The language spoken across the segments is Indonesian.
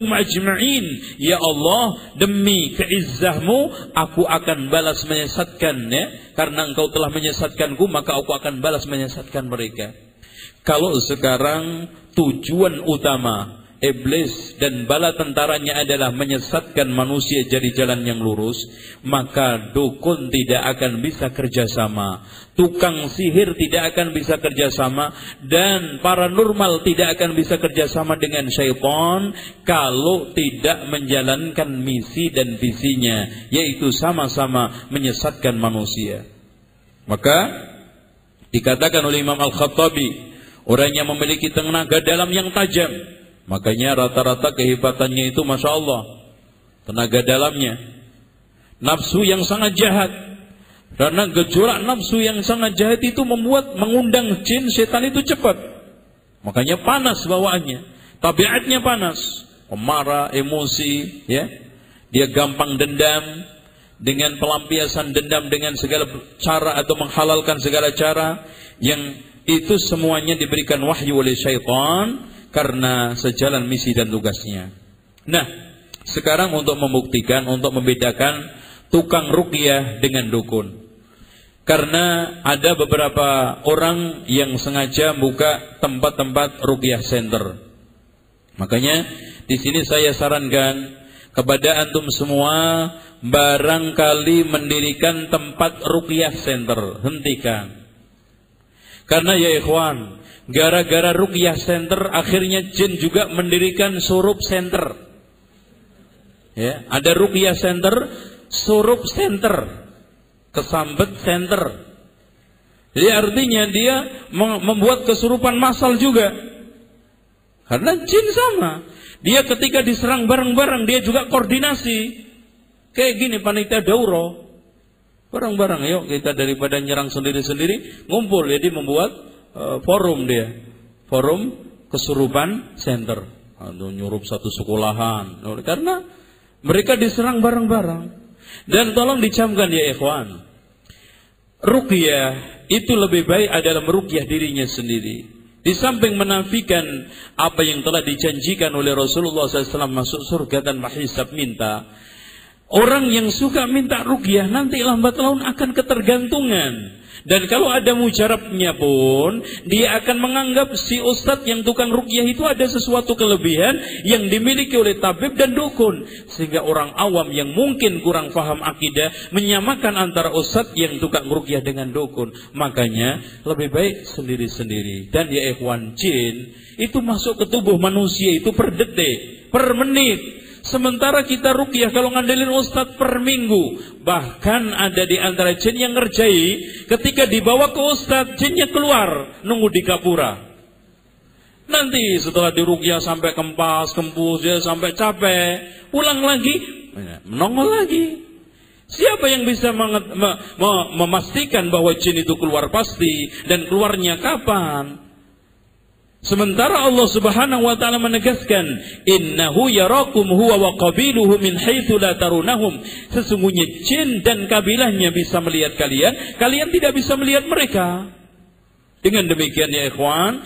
ajma'in, ya Allah, demi keizzahmu aku akan balas menyesatkan, ya, karena engkau telah menyesatkanku maka aku akan balas menyesatkan mereka. Kalau sekarang tujuan utama iblis dan bala tentaranya adalah menyesatkan manusia dari jalan yang lurus, maka dukun tidak akan bisa kerjasama, tukang sihir tidak akan bisa kerjasama, dan paranormal tidak akan bisa kerjasama dengan syaitan kalau tidak menjalankan misi dan visinya, yaitu sama-sama menyesatkan manusia. Maka dikatakan oleh Imam Al-Khattabi, orang yang memiliki tenaga dalam yang tajam, makanya rata-rata kehebatannya itu Masya Allah, tenaga dalamnya. Nafsu yang sangat jahat, karena gejolak nafsu yang sangat jahat itu mengundang jin setan itu cepat. Makanya panas bawaannya, tabiatnya panas, pemarah, emosi, ya. Dia gampang dendam, dengan pelampiasan dendam dengan segala cara atau menghalalkan segala cara, yang itu semuanya diberikan wahyu oleh syaitan karena sejalan misi dan tugasnya. Nah, sekarang untuk membuktikan, untuk membedakan tukang ruqyah dengan dukun. Karena ada beberapa orang yang sengaja buka tempat-tempat ruqyah center. Makanya di sini saya sarankan kepada antum semua, barangkali mendirikan tempat ruqyah center, hentikan. Karena ya ikhwan, gara-gara ruqyah center akhirnya jin juga mendirikan surup center. Ya, ada ruqyah center, surup center, kesambet center. Jadi artinya dia membuat kesurupan massal juga. Karena jin sama, dia ketika diserang bareng-bareng dia juga koordinasi. Kayak gini panitia daurah, bareng-bareng, yuk kita daripada nyerang sendiri-sendiri, ngumpul. Jadi membuat forum, dia forum kesurupan center, atau nyurup satu sekolahan, karena mereka diserang bareng-bareng. Dan tolong dicamkan ya ikhwan, ruqyah itu lebih baik adalah meruqyah dirinya sendiri. Di samping menafikan apa yang telah dijanjikan oleh Rasulullah SAW masuk surga tanpa hisab, minta. Orang yang suka minta ruqyah nanti lambat laun akan ketergantungan. Dan kalau ada mujarabnya pun, dia akan menganggap si ustadz yang tukang ruqyah itu ada sesuatu kelebihan yang dimiliki oleh tabib dan dukun. Sehingga orang awam yang mungkin kurang paham akidah menyamakan antara ustadz yang tukang ruqyah dengan dukun. Makanya lebih baik sendiri-sendiri. Dan ya ikhwan, jin itu masuk ke tubuh manusia itu per detik, per menit. Sementara kita ruqyah kalau ngandelin ustadz per minggu. Bahkan ada di antara jin yang ngerjai, ketika dibawa ke ustadz, jinnya keluar nunggu di gapura. Nanti setelah diruqyah sampai kempus ya, sampai capek, pulang lagi, menongol lagi. Siapa yang bisa memastikan bahwa jin itu keluar pasti dan keluarnya kapan? Sementara Allah Subhanahu wa taala menegaskan, innahu yarakum huwa wa qabiluhu min haitsu la tarunahum. Sesungguhnya jin dan kabilahnya bisa melihat kalian, kalian tidak bisa melihat mereka. Dengan demikian ya ikhwan,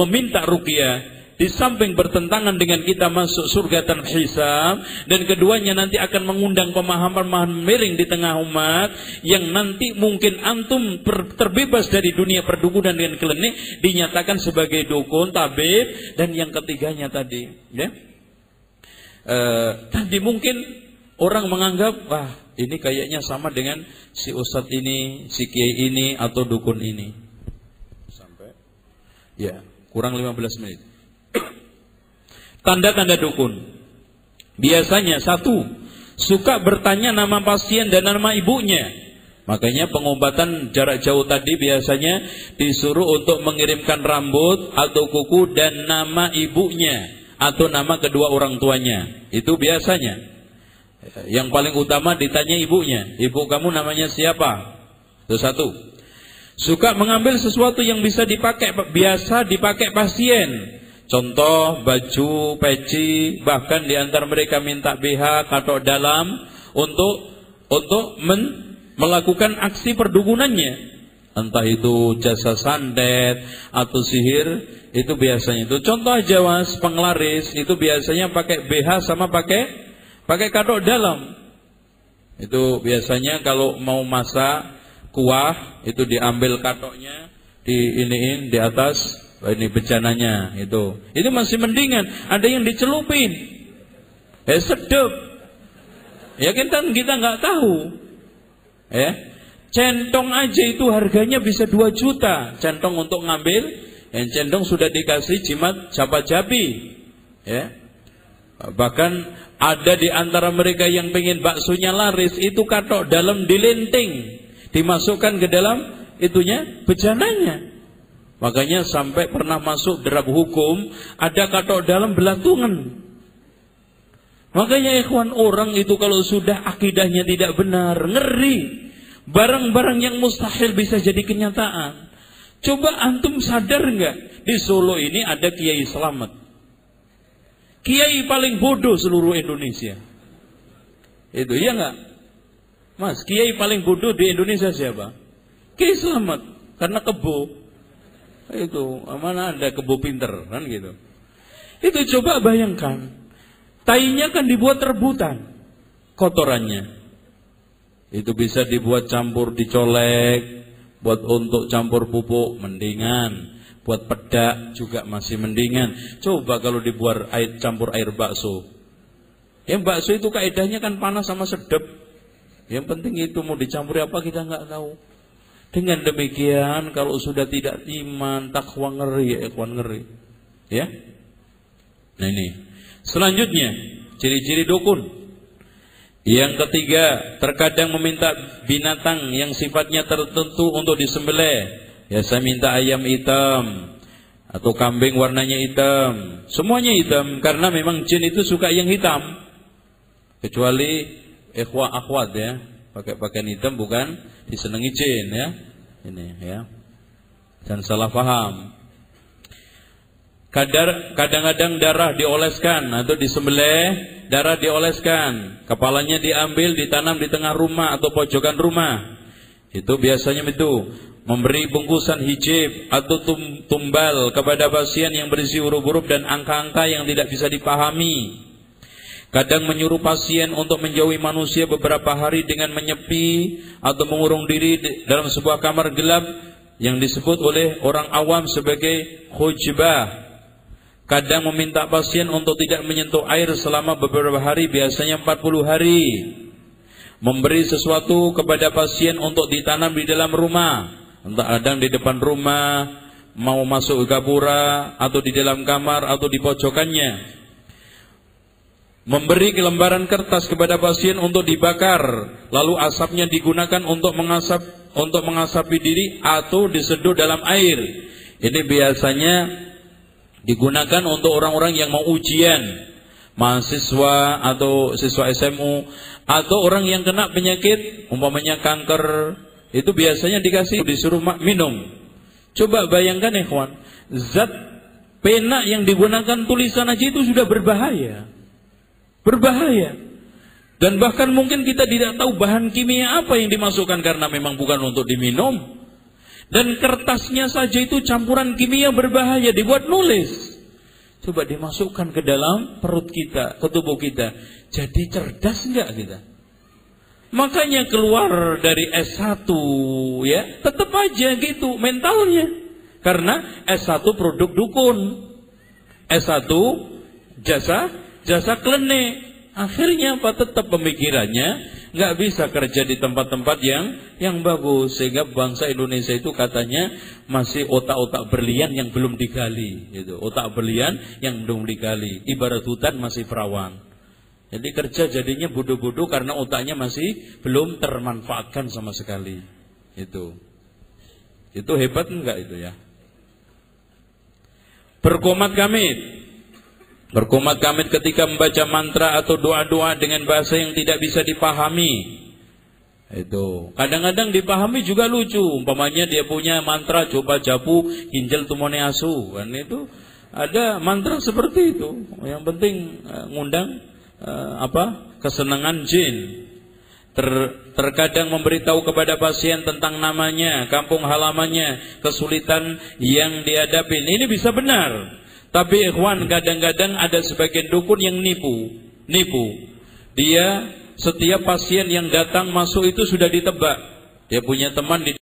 meminta ruqyah di samping bertentangan dengan kita masuk surga tanpa hisab, dan keduanya nanti akan mengundang pemahaman miring di tengah umat yang nanti mungkin antum terbebas dari dunia perdukunan dan klinik, dinyatakan sebagai dukun, tabib, dan yang ketiganya tadi, ya. Tadi mungkin orang menganggap, wah ini kayaknya sama dengan si ustadz ini, si kiai ini, atau dukun ini. Sampai, ya kurang 15 menit. Tanda-tanda dukun. Biasanya satu, suka bertanya nama pasien dan nama ibunya. Makanya pengobatan jarak jauh tadi biasanya disuruh untuk mengirimkan rambut atau kuku dan nama ibunya atau nama kedua orang tuanya. Itu biasanya. Yang paling utama ditanya ibunya. Ibu kamu namanya siapa? Itu satu. Suka mengambil sesuatu yang bisa dipakai, biasa dipakai pasien. Contoh baju, peci, bahkan di antara mereka minta BH atau dalam untuk melakukan aksi perdukunannya. entah itu jasa santet atau sihir, itu biasanya itu. Contoh aja Mas, penglaris itu biasanya pakai BH sama pakai katok dalam. Itu biasanya kalau mau masak kuah itu diambil katoknya, diiniin di atas, ini bejananya itu. Itu masih mendingan. Ada yang dicelupin, sedap. Ya kita nggak tahu. Centong aja itu harganya bisa 2 juta. Centong untuk ngambil, yang centong sudah dikasih jimat japa-japi. Bahkan ada di antara mereka yang pengen baksonya laris, itu katok dalam dilenting, dimasukkan ke dalam itunya bejananya. Makanya sampai pernah masuk derap hukum, ada katok dalam belatungan. Makanya ikhwan, orang itu kalau sudah akidahnya tidak benar, ngeri. Barang-barang yang mustahil bisa jadi kenyataan. Coba antum sadar nggak, di Solo ini ada Kiai Slamet, kiai paling bodoh seluruh Indonesia. Itu iya nggak, Mas? Kiai paling bodoh di Indonesia siapa? Kiai Slamet, karena kebo. Itu mana ada kebo pinter kan gitu. Itu coba bayangkan, tainya kan dibuat rebutan, kotorannya. Itu bisa dibuat campur, dicolek, buat untuk campur pupuk mendingan, buat pedak juga masih mendingan. Coba kalau dibuat campur air bakso. Yang bakso itu kaedahnya kan panas sama sedap. Yang penting itu mau dicampur apa kita nggak tahu. Dengan demikian kalau sudah tidak iman, takwa, ngeri, ikhwan, ngeri. Ya. Nah ini. Selanjutnya, ciri-ciri dukun. Yang ketiga, terkadang meminta binatang yang sifatnya tertentu untuk disembelih. Ya, saya minta ayam hitam atau kambing warnanya hitam. Semuanya hitam karena memang jin itu suka yang hitam. Kecuali akhwat ya, pakai pakaian hitam bukan disenangi jin ya. Ini ya. Dan salah paham. Kadang-kadang darah dioleskan atau disembelih, darah dioleskan, kepalanya diambil, ditanam di tengah rumah atau pojokan rumah. Itu biasanya itu memberi bungkusan hijab atau tumbal kepada pasien yang berisi huruf-huruf dan angka-angka yang tidak bisa dipahami. Kadang menyuruh pasien untuk menjauhi manusia beberapa hari dengan menyepi atau mengurung diri dalam sebuah kamar gelap yang disebut oleh orang awam sebagai khujbah. Kadang meminta pasien untuk tidak menyentuh air selama beberapa hari, biasanya 40 hari. Memberi sesuatu kepada pasien untuk ditanam di dalam rumah, entah kadang di depan rumah, mau masuk ke gapura, atau di dalam kamar, atau di pojokannya. Memberi lembaran kertas kepada pasien untuk dibakar, lalu asapnya digunakan untuk mengasapi diri atau diseduh dalam air. Ini biasanya digunakan untuk orang-orang yang mau ujian, mahasiswa atau siswa SMU, atau orang yang kena penyakit, umpamanya kanker, itu biasanya disuruh minum. Coba bayangkan ikhwan, zat pena yang digunakan tulisan aja itu sudah berbahaya. Berbahaya. Dan bahkan mungkin kita tidak tahu bahan kimia apa yang dimasukkan karena memang bukan untuk diminum. Dan kertasnya saja itu campuran kimia berbahaya dibuat nulis. Coba dimasukkan ke dalam perut kita, ke tubuh kita. Jadi cerdas enggak kita? Makanya keluar dari S1 ya, tetap aja gitu mentalnya. Karena S1 produk dukun. S1 jasa klenik. Akhirnya apa? Tetap pemikirannya nggak bisa kerja di tempat-tempat yang bagus, sehingga bangsa Indonesia itu katanya masih otak-otak berlian yang belum digali, gitu. Otak berlian yang belum digali, ibarat hutan masih perawan. Jadi kerja jadinya bodoh-bodoh karena otaknya masih belum termanfaatkan sama sekali. Itu hebat enggak itu ya? Berkomat kamit. Berkomat kamit ketika membaca mantra atau doa-doa dengan bahasa yang tidak bisa dipahami. Itu kadang-kadang dipahami juga lucu. Umpamanya dia punya mantra coba japu hinjel tumone asu, kan itu ada mantra seperti itu. Yang penting ngundang kesenangan jin. terkadang memberitahu kepada pasien tentang namanya, kampung halamannya, kesulitan yang dihadapi. Ini bisa benar. Tapi ikhwan, kadang-kadang ada sebagian dukun yang nipu. Dia setiap pasien yang datang masuk itu sudah ditebak. Dia punya teman di